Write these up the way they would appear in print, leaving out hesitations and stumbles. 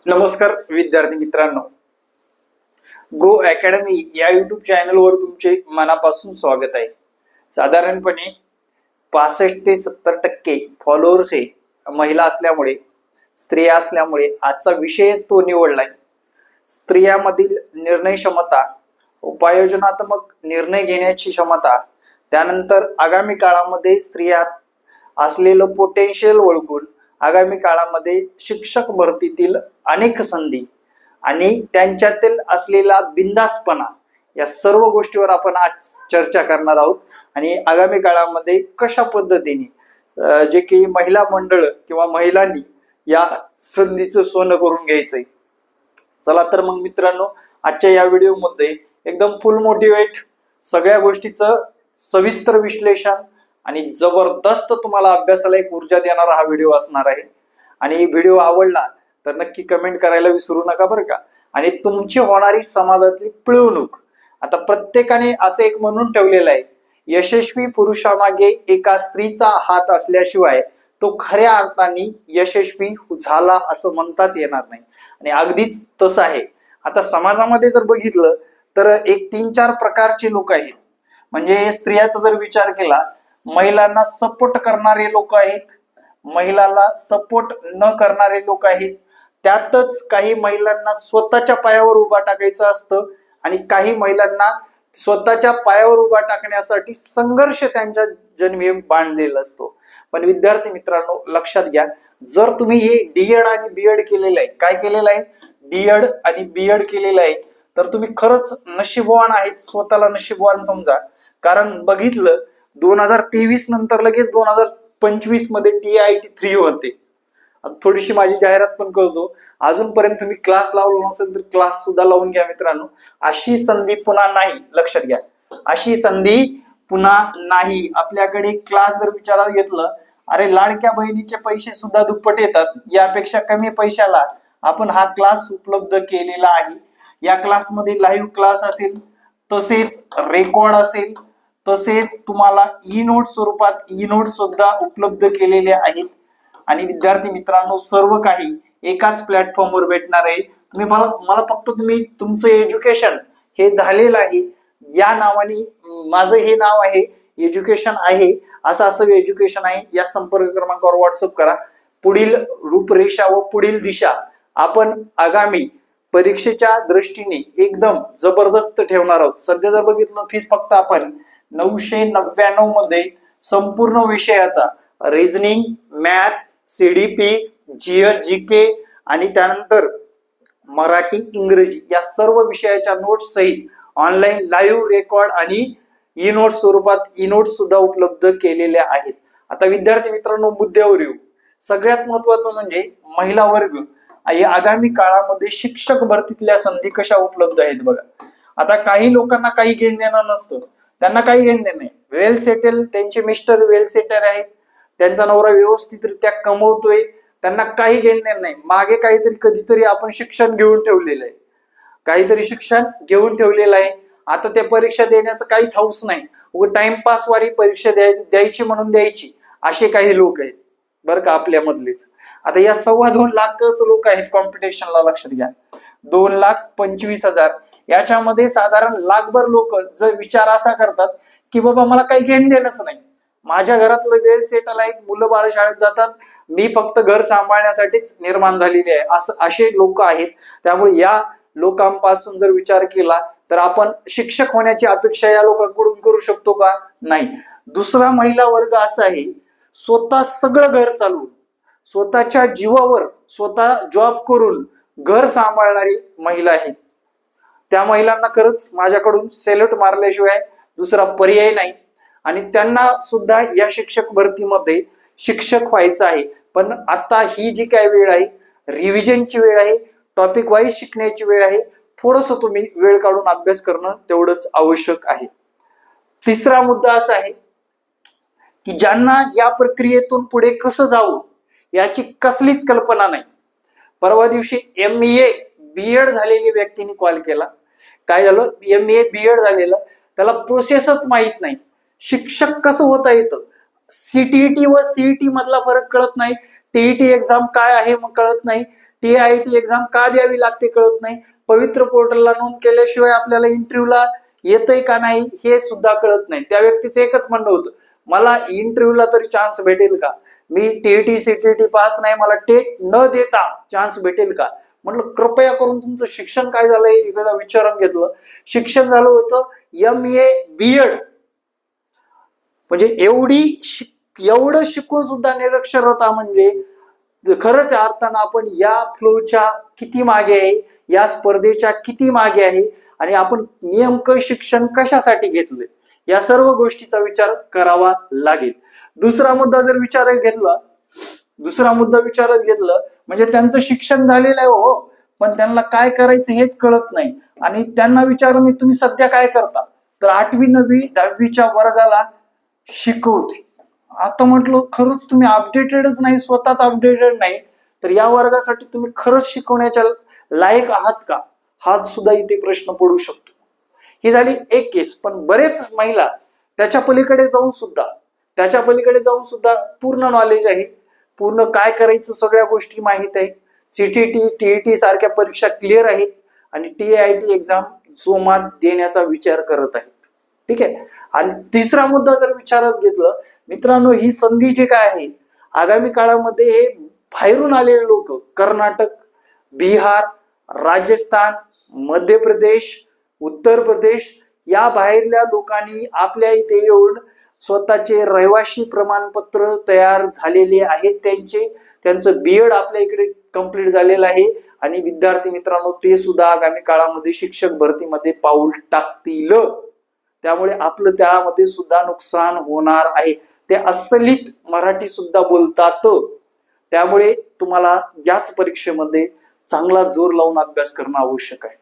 नमस्कार विद्यार्थी मित्रांनो, गो अकॅडमी या युट्यूब चॅनलवर तुमचे मनापासून स्वागत आहे। साधारणपणे 65 ते 70% फॉलोअर्स हे महिला असल्यामुळे, स्त्रिया असल्यामुळे आजचा विषयच तो निवडलाय। स्त्रियांमधील निर्णय क्षमता, उपाययोजनात्मक निर्णय घेण्याची क्षमता, त्यानंतर आगामी काळामध्ये स्त्रियांत असलेलं पोटेन्शियल ओळखून आगामी काळामध्ये शिक्षक भरतीतील अनेक संधी आणि त्यांच्यातील असलेला बिनधास्तपणा या सर्व गोष्टीवर आपण आज चर्चा करणार आहोत। आणि आगामी काळामध्ये कशा पद्धतीने जे की महिला मंडळ किंवा महिलांनी या संधीचं सोनं करून घ्यायचंय। चला तर मग मित्रांनो, आजच्या या व्हिडिओमध्ये एकदम फुल मोटिवेट सगळ्या गोष्टीचं सविस्तर विश्लेषण आणि जबरदस्त तुम्हाला अभ्यासाला एक ऊर्जा देणारा हा व्हिडिओ असणार आहे। आणि व्हिडिओ आवडला तर नक्की कमेंट करायला विसरू नका बरं का। आणि तुमची होणारी समाजातली पिळवणूक, आता प्रत्येकाने असं एक म्हणून ठेवलेलं आहे, यशस्वी पुरुषामागे एका स्त्रीचा हात असल्याशिवाय तो खऱ्या अर्थाने यशस्वी झाला असं म्हणताच येणार नाही। आणि अगदीच तसं आहे। आता समाजामध्ये जर बघितलं तर एक 3-4 प्रकारचे लोक आहेत। म्हणजे स्त्रियाचा जर विचार केला, महिलांना सपोर्ट करणारे लोक आहेत, महिलाला सपोर्ट न करणारे लोक आहेत, त्यातच काही महिलांना स्वतःच्या पायावर उभा टाकायचं असतं आणि काही महिलांना स्वतःच्या पायावर उभा टाकण्यासाठी संघर्ष त्यांच्या जन्मी बांधलेला असतो। पण विद्यार्थी मित्रांनो, लक्षात घ्या, जर तुम्ही हे डीएड आणि बीएड केलेलं आहे, काय केलेलं आहे, डीएड आणि बीएड केलेलं आहे, तर तुम्ही खरंच नशीबवान आहेत, स्वतःला नशीबवान समजा। कारण बघितलं 2023 नंतर लगेच 2025 मध्ये TIT 3 होते। आता थोडीशी माझी जाहिरात पण करतो, अजूनपर्यंत तुम्ही क्लास लावला नसेल तर क्लास सुद्धा लावून घ्या मित्रांनो। अशी संधी पुन्हा नाही, लक्षात घ्या, अशी संधी पुन्हा नाही। आपल्याकडे क्लास जर विचारात घेतलं, अरे लाडक्या बहिणीचे पैसे सुद्धा दुप्पट येतात, यापेक्षा कमी पैशाला आपण हा क्लास उपलब्ध केलेला आहे। या क्लासमध्ये लाईव्ह क्लास असेल, तसेच रेकॉर्ड असेल, तसेच तुम्हाला ई नोट स्वरूपात ई नोट सुद्धा उपलब्ध केलेले आहेत। आणि विद्यार्थी मित्रांनो, सर्व काही एकाच प्लॅटफॉर्मवर भेटणार आहे। मला फक्त तुम्ही तुमचं एज्युकेशन हे झालेलं आहे या नावाने, माझं हे नाव आहे एज्युकेशन आहे, असं एज्युकेशन आहे, या संपर्क क्रमांकावर व्हॉट्सअप करा। पुढील रूपरेषा व पुढील दिशा आपण आगामी परीक्षेच्या दृष्टीने एकदम जबरदस्त ठेवणार आहोत। सध्या जर बघितलं, फीस फक्त आपण 999 मध्ये संपूर्ण विषयाचा reasoning, math, CDP, GS, GK आणि त्यानंतर मराठी, इंग्रजी या सर्व विषयाच्या नोट्स सहित ऑनलाईन लाईव्ह रेकॉर्ड आणि ई नोट स्वरूपात ई नोट सुद्धा उपलब्ध केलेल्या आहेत। आता विद्यार्थी मित्रांनो, मुद्द्यावर येऊ। सगळ्यात महत्वाचं म्हणजे महिला वर्ग आगामी काळामध्ये शिक्षक भरतीतल्या संधी कशा उपलब्ध आहेत बघा। आता काही लोकांना काही घेणं देणं नसतं, त्यांना काही घेणं देणं नाही, वेल सेटल, त्यांचे मिस्टर वेल सेटल आहेत, त्यांचा नवरा व्यवस्थितरित्या कमवतोय, त्यांना काही घेणं देणं नाही। मागे काहीतरी कधीतरी आपण शिक्षण घेऊन ठेवलेलं आहे, काहीतरी शिक्षण घेऊन ठेवलेलं आहे, आता त्या परीक्षा देण्याचं काहीच हौस नाही, टाइमपास वारी परीक्षा द्यायची म्हणून द्यायची, असे काही लोक आहेत बरं का आपल्यामधलेच। आता या 2.25 लाखच लोक आहेत कॉम्पिटिशनला, लक्षात घ्या, 2,25,000 याच्यामध्ये साधारण लाखभर लोक जर विचार असा करतात की बाबा मला काही घेणं देणंच नाही, माझ्या घरातलं वेल सेटल आहे, मुलं बाळ शाळेत जातात, मी फक्त घर सांभाळण्यासाठीच निर्माण झालेले आहे, असे लोक आहेत। त्यामुळे या लोकांपासून जर विचार केला तर आपण शिक्षक होण्याची अपेक्षा या लोकांकडून करू शकतो का? नाही। दुसरा महिला वर्ग असा आहे, स्वतः सगळं घर चालवून, स्वतःच्या जीवावर स्वतः जॉब करून घर सांभाळणारी महिला आहेत। त्या महिलांना खरंच माझ्याकडून सॅल्यूट मारल्याशिवाय दुसरा पर्याय नाही। आणि त्यांना सुद्धा या शिक्षक भरतीमध्ये शिक्षक व्हायचं आहे। पण आता ही जी काय वेळ आहे, रिव्हिजनची वेळ आहे, टॉपिक वाईज शिकण्याची वेळ आहे, थोडंसं तुम्ही वेळ काढून अभ्यास करणं तेवढंच आवश्यक आहे। तिसरा मुद्दा असा आहे की ज्यांना या प्रक्रियेतून पुढे कसं जावं याची कसलीच कल्पना नाही। परवा दिवशी MA BEd झालेल्या व्यक्तीने कॉल केला, काय झालं, MA BEd झालेलं, त्याला प्रोसेसच माहित नाही, शिक्षक कसं होता येतं, CTET व CET मधला फरक कळत नाही, TET एक्झाम काय आहे मग कळत नाही, TIT एक्झाम का द्यावी लागते कळत नाही. पवित्र पोर्टलला नोंद केल्याशिवाय आपल्याला इंटरव्ह्यूला येतंय का नाही हे सुद्धा कळत नाही. त्या व्यक्तीचं एकच म्हणणं होतं, मला इंटरव्ह्यूला तरी चान्स भेटेल का, मी TET CTT पास नाही, मला टेट न देता चान्स भेटेल का. म्हटलं कृपया करून तुमचं शिक्षण काय झालंय एकदा विचारून घेतलं. शिक्षण झालं होतं MA BEd, म्हणजे एवढं शिकून सुद्धा निरक्षरता म्हणजे खरंच अर्थानं आपण या फ्लोच्या किती मागे आहे, या स्पर्धेच्या किती मागे आहे आणि आपण नेमकं शिक्षण कशासाठी घेतलंय या सर्व गोष्टीचा विचार करावा लागेल. दुसरा मुद्दा विचारात घेतलं म्हणजे त्यांचं शिक्षण झालेलं आहे हो, पण त्यांना काय करायचं हेच कळत नाही. आणि त्यांना विचारून तुम्ही सध्या काय करता, तर 8वी 9वी 10वीच्या वर्गाला शिकवते. आता म्हटलं खरंच तुम्ही अपडेटेडच नाही, स्वतःच अपडेटेड नाही, तर या वर्गासाठी तुम्ही खरंच शिकवण्याच्या लायक आहात का, हा सुद्धा इथे प्रश्न पडू शकतो. ही झाली एक केस. पण बरेच महिला त्याच्या पलीकडे जाऊन सुद्धा पूर्ण नॉलेज आहे, पूर्ण काय करायचं सगळ्या गोष्टी माहित आहेत, CTT TET सारख्या परीक्षा क्लिअर आहेत आणि TIT एक्झाम जोमात देण्याचा विचार करत आहेत. ठीक आहे. आणि तिसरा मुद्दा जर विचारात घेतलं मित्रांनो, ही संधी जी काय आहे आगामी काळामध्ये हे बाहेरून आलेले लोक कर्नाटक, बिहार, राजस्थान, मध्य प्रदेश, उत्तर प्रदेश या बाहेरल्या लोकांनी आपल्या इथे येऊन स्वतःचे रहिवासी प्रमाणपत्र तयार झालेले आहेत, त्यांचं BEd आपल्या इकडे कंप्लीट झालेलं आहे आणि विद्यार्थी मित्रांनो ते सुद्धा आगामी काळामध्ये शिक्षक भरतीमध्ये पाऊल टाकतील. त्यामुळे आपलं त्यामध्ये सुद्धा नुकसान होणार आहे. ते अस्सलीत मराठी सुद्धा बोलतात, त्यामुळे तुम्हाला याच परीक्षेमध्ये चांगला जोर लावून अभ्यास करणं आवश्यक आहे.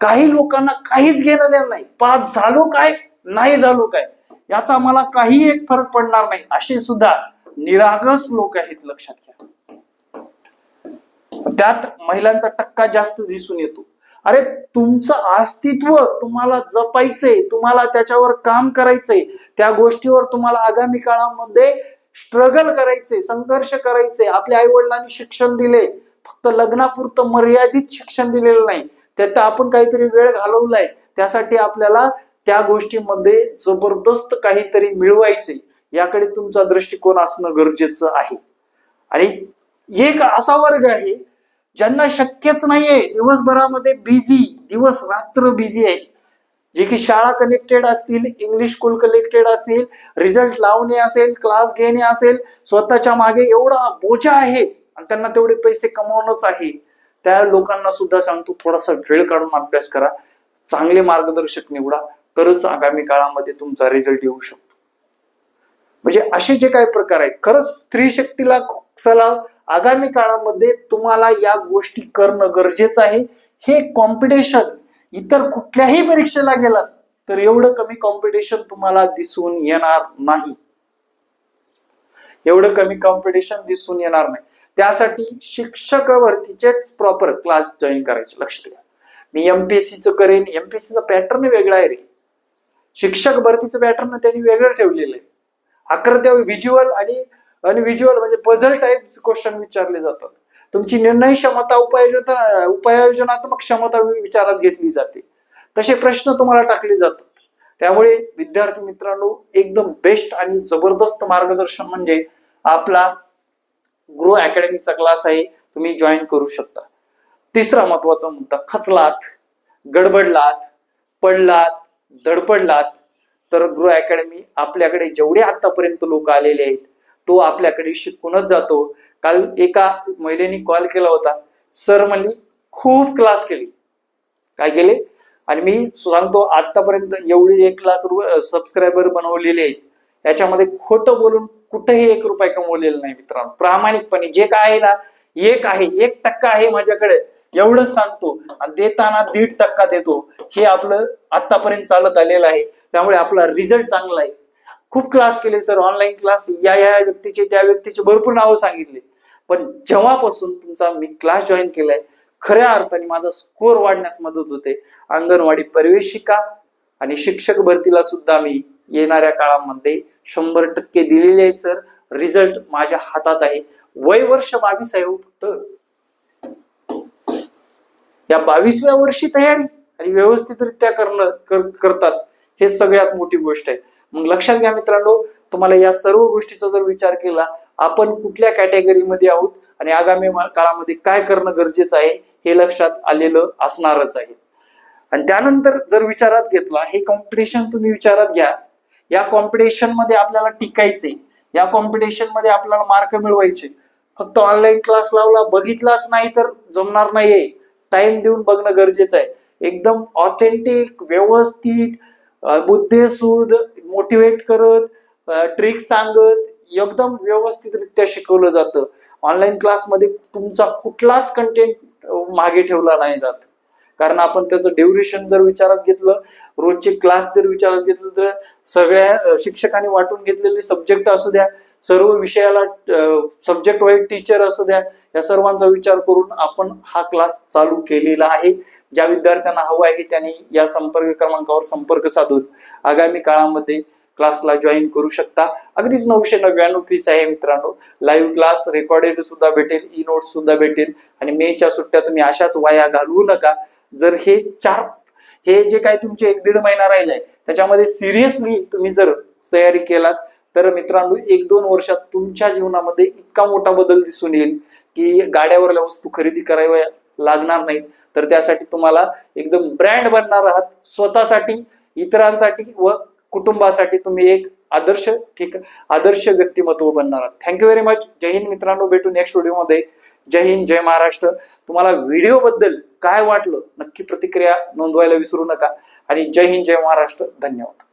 काही लोकांना काहीच घेणं देणं नाही, पास झालो काय नाही झालो काय याचा मला काही एक फरक पडणार नाही, असे सुद्धा निरागस लोक आहेत, लक्षात घ्या. त्यात महिलांचा टक्का जास्त दिसून येतो. अरे तुमचं अस्तित्व तुम्हाला जपायचंय, तुम्हाला त्याच्यावर काम करायचंय, त्या गोष्टीवर तुम्हाला आगामी काळामध्ये स्ट्रगल करायचंय, संघर्ष करायचंय. आपल्या आई वडिलांनी शिक्षण दिले, फक्त लग्नापुरतं मर्यादित शिक्षण दिलेलं नाही, त्यात आपण काहीतरी वेळ घालवलाय, त्यासाठी आपल्याला त्या गोष्टीमध्ये जबरदस्त काहीतरी मिळवायचंय, याकडे तुमचा दृष्टिकोन असणं गरजेचं आहे. आणि एक असा वर्ग आहे ज्यांना शक्यच नाहीये, दिवसभरामध्ये दिवस रात्र बिझी आहे, जे की शाळा कनेक्टेड असतील, इंग्लिश स्कूल कनेक्टेड असतील, रिझल्ट लावणे असेल, क्लास घेणे असेल, स्वतःच्या मागे एवढा बोजा आहे आणि त्यांना तेवढे पैसे कमावणंच आहे. त्या लोकांना सुद्धा सांगतो थोडासा वेळ काढून अभ्यास करा, चांगले मार्गदर्शक निवडा, तरच आगामी काळामध्ये तुमचा रिझल्ट येऊ शकतो. म्हणजे असे जे काही प्रकार आहेत, खरंच स्त्री शक्तीला सलाह, आगामी काळामध्ये तुम्हाला या गोष्टी करणं गरजेचं आहे. हे कॉम्पिटिशन इतर कुठल्याही परीक्षेला गेलात तर एवढं कमी कॉम्पिटिशन तुम्हाला दिसून येणार नाही, त्यासाठी शिक्षक भरतीचेच प्रॉपर क्लास जॉईन करायचे. लक्षात घ्या, मी MPSCचं करेन, MPSCचा पॅटर्न वेगळा आहे रे, शिक्षक भरतीचं पॅटर्न त्यांनी वेगळं ठेवलेलं आहे. 11 व्हिज्युअल आणि व्हिज्युअल म्हणजे पझल टाईप क्वेश्चन विचारले जातात. तुमची निर्णय क्षमता, उपाययोजनात्मक क्षमता विचारात घेतली जाते, तसे प्रश्न तुम्हाला टाकले जातात. त्यामुळे विद्यार्थी मित्रांनो एकदम बेस्ट आणि जबरदस्त मार्गदर्शन म्हणजे आपला ग्रो अकॅडमीचा क्लास आहे, तुम्ही जॉईन करू शकता. तिसरा महत्वाचा मुद्दा, खचलात, गडबडलात, पडलात, धडपडलात तर ग्रो अकॅडमी आपल्याकडे जेवढे आतापर्यंत लोक आलेले आहेत तो आपल्याकडे शिकूनच जातो. काल एका महिलेने कॉल केला होता, सर म्हणली खूप क्लास केली, काय केले, आणि मी सांगतो आतापर्यंत एवढी 1 लाख सबस्क्रायबर बनवलेले आहेत, याच्यामध्ये खोटं बोलून कुठेही 1 रुपया कमवलेला नाही मित्रांनो. प्रामाणिकपणे जे काय आहे ना, 1% आहे माझ्याकडे, एवढंच सांगतो, आणि देताना 1.5% देतो. हे आपलं आतापर्यंत चालत आलेलं आहे, त्यामुळे आपला रिझल्ट चांगला आहे. खूप क्लास केले सर, ऑनलाईन क्लास, या व्यक्तीचे त्या व्यक्तीचे भरपूर नावं सांगितले, पण जेव्हापासून तुमचा मी क्लास जॉईन केलाय खऱ्या अर्थाने माझा स्कोअर वाढण्यास मदत होते. अंगणवाडी परिवेशिका आणि शिक्षक भरतीला सुद्धा मी येणाऱ्या काळामध्ये 100% दिलेले आहे सर. रिझल्ट माझ्या हातात आहे. वय वर्ष 22 आहे फक्त, या 22व्या वर्षी तयारी आणि व्यवस्थितरित्या करतात, हे सगळ्यात मोठी गोष्ट आहे. मग लक्षात घ्या मित्रांनो, तुम्हाला या सर्व गोष्टीचा जर विचार केला, आपण कुठल्या कॅटेगरीमध्ये आहोत आणि आगामी काळामध्ये काय करणं गरजेचं आहे हे लक्षात आलेलं असणारच आहे. आणि त्यानंतर जर विचारात घेतला, हे कॉम्पिटिशन तुम्ही विचारात घ्या, या कॉम्पिटिशन मध्ये आपल्याला टिकायचे, या कॉम्पिटिशन मध्ये आपल्याला मार्क मिळवायचे. फक्त ऑनलाईन क्लास लावला बघितलाच नाही तर जमणार नाहीये. टाइम देऊन बघणं गरजेचं आहे. एकदम ऑथेंटिक, व्यवस्थित, बुद्धेसूद, मोटिवेट करत, ट्रिक सांगत, एकदम व्यवस्थितरित्या शिकवलं जातं. ऑनलाईन क्लासमध्ये तुमचा कुठलाच कंटेंट मागे ठेवला नाही जात. कारण आपण त्याचं ड्युरेशन जर विचारात घेतलं, रोजचे क्लास जर विचारात घेतलं, तर सगळ्या शिक्षकांनी वाटून घेतलेले सब्जेक्ट असू द्या, सर्व विषयाला सब्जेक्ट वाईज टीचर असू द्या, या सर्वांचा विचार करून आपण हा क्लास चालू केलेला आहे. ज्या विद्यार्थ्यांना हवं आहे त्यांनी या संपर्क क्रमांकावर संपर्क साधून आगामी काळामध्ये क्लासला जॉईन करू शकता. अगदीच 999 फीस आहे मित्रांनो. लाईव्ह क्लास रेकॉर्डेड सुद्धा भेटेल, ई नोट्स सुद्धा भेटेल. आणि मेच्या सुट्ट्या तुम्ही अशाच वाया घालवू नका. जर हे जे काही तुमचे 1-1.5 महिना राहिलाय त्याच्यामध्ये सिरियसली तुम्ही जर तयारी केलात तर मित्रांनो 1-2 वर्षात तुमच्या जीवनामध्ये इतका मोठा बदल दिसून येईल की गाड्यावरल्या वस्तू खरेदी कराव्या लागणार नाहीत. तर त्यासाठी तुम्हाला एकदम ब्रँड बनणार आहात. स्वतःसाठी, इतरांसाठी व कुटुंबासाठी तुम्ही एक आदर्श व्यक्तिमत्व बनणार आहात. Thank you very much. जय हिंद मित्रांनो, भेटू नेक्स्ट व्हिडिओमध्ये. जय हिंद, जय महाराष्ट्र. तुम्हाला व्हिडिओ बद्दल काय वाटलं नक्की प्रतिक्रिया नोंदवायला विसरू नका. आणि जय हिंद, जय महाराष्ट्र. धन्यवाद.